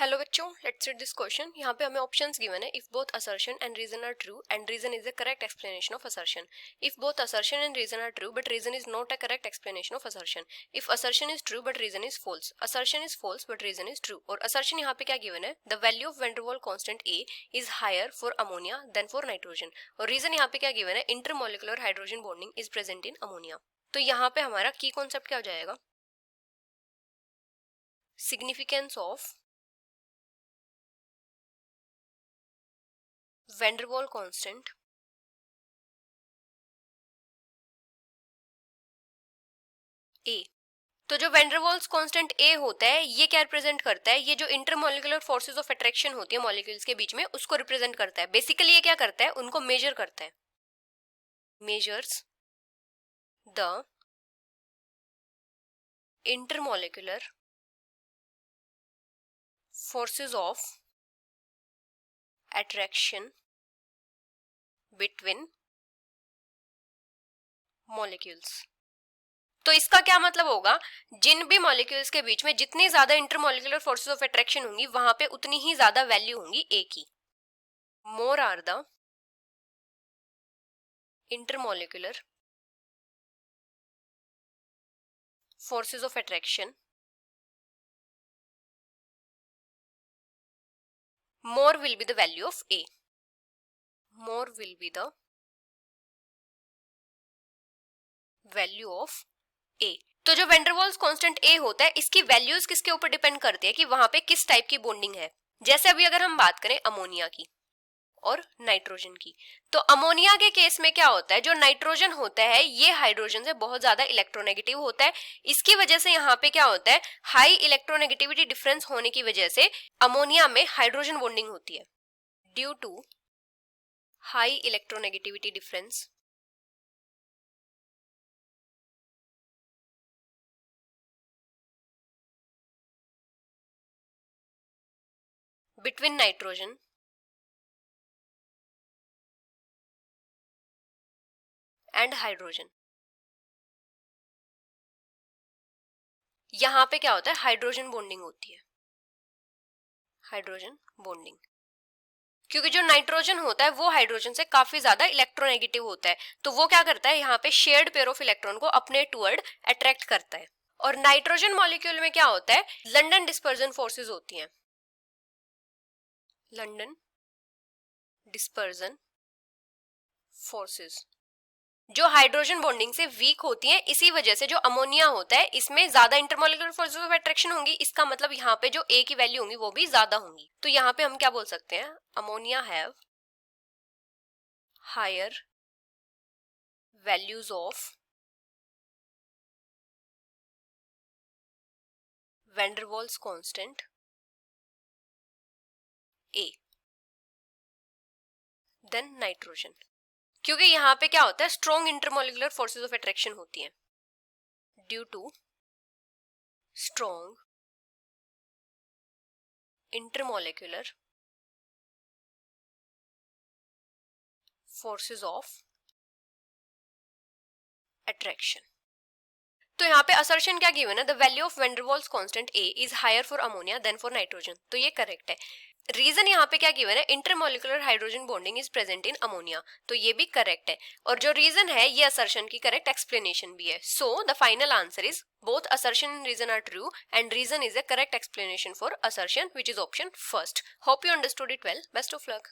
Hello बच्चों, let's read this question. यहाँ पे हमें ऑप्शंस गिवन है। If both assertion and reason are true and reason is the correct explanation of assertion. If both assertion and reason are true but reason is not a correct explanation of assertion. If assertion is true but reason is false, assertion is false but reason is true. और assertion यहाँ पे क्या given है, the value of van der Waals constant a is higher for ammonia then for nitrogen. और reason यहाँ पे क्या given है, intermolecular hydrogen bonding is present in ammonia. तो यहाँ पे हमारा की कॉन्सेप्ट क्या हो जाएगा, significance of van der Waals constant a. तो जो वैन डर वाल्स कांस्टेंट ए होता है ये क्या रिप्रेजेंट करता है, ये जो इंटरमोलिकुलर फोर्सेस ऑफ अट्रैक्शन होती है मॉलिक्यूल्स के बीच में उसको रिप्रेजेंट करता है। बेसिकली ये क्या करता है, उनको मेजर करता है, measures the intermolecular forces of attraction between molecules. तो इसका क्या मतलब होगा, जिन भी मॉलिक्यूल्स के बीच में जितनी ज्यादा इंटरमोलिकुलर फोर्सेस ऑफ अट्रैक्शन होंगी वहां पे उतनी ही ज्यादा वैल्यू होंगी ए की। More are the intermolecular forces of attraction, more will be the value of A. More will be the value of A. तो जो van der Waals constant A होता है इसकी वैल्यूज किसके ऊपर डिपेंड करती है कि वहां पे किस टाइप की बॉन्डिंग है। जैसे अभी अगर हम बात करें अमोनिया की और नाइट्रोजन की, तो अमोनिया के केस में क्या होता है, जो नाइट्रोजन होता है ये हाइड्रोजन से बहुत ज्यादा इलेक्ट्रोनेगेटिव होता है। इसकी वजह से यहाँ पे क्या होता है, हाई इलेक्ट्रोनेगेटिविटी डिफरेंस होने की वजह से अमोनिया में हाइड्रोजन बॉन्डिंग होती है। Due to high electronegativity difference between nitrogen and hydrogen, यहां पे क्या होता है, हाइड्रोजन बॉन्डिंग होती है, हाइड्रोजन बॉन्डिंग। क्योंकि जो नाइट्रोजन होता है वो हाइड्रोजन से काफी ज्यादा इलेक्ट्रोनेगेटिव होता है, तो वो क्या करता है, यहाँ पे शेयर्ड पेयर ऑफ इलेक्ट्रॉन को अपने टुवर्ड अट्रैक्ट करता है। और नाइट्रोजन मॉलिक्यूल में क्या होता है, लंडन डिस्पर्जन फोर्सेस होती हैं, लंडन डिस्पर्जन फोर्सेस जो हाइड्रोजन बॉन्डिंग से वीक होती हैं। इसी वजह से जो अमोनिया होता है इसमें ज्यादा इंटरमोलिकुलर फोर्सेस ऑफ अट्रैक्शन होंगी, इसका मतलब यहाँ पे जो ए की वैल्यू होंगी वो भी ज्यादा होंगी। तो यहाँ पे हम क्या बोल सकते हैं, ammonia have higher values of van der Waals constant a than nitrogen. क्योंकि यहाँ पे क्या होता है, strong intermolecular forces of attraction होती हैं। Due to strong intermolecular forces of attraction. तो यहाँ पे असर्शन क्या गिवन है, the value of van der Waals constant a is higher for ammonia then for nitrogen, तो ये करेक्ट है। रीजन यहाँ पे क्या गिवन है, intermolecular hydrogen bonding is present in ammonia, तो ये भी करेक्ट है। और जो रीजन है ये असर्शन की करेक्ट एक्सप्लेनेशन भी है। So the final answer is both assertion and reason are true and reason is a correct explanation for assertion, which is option first. Hope you understood it well. Best of luck.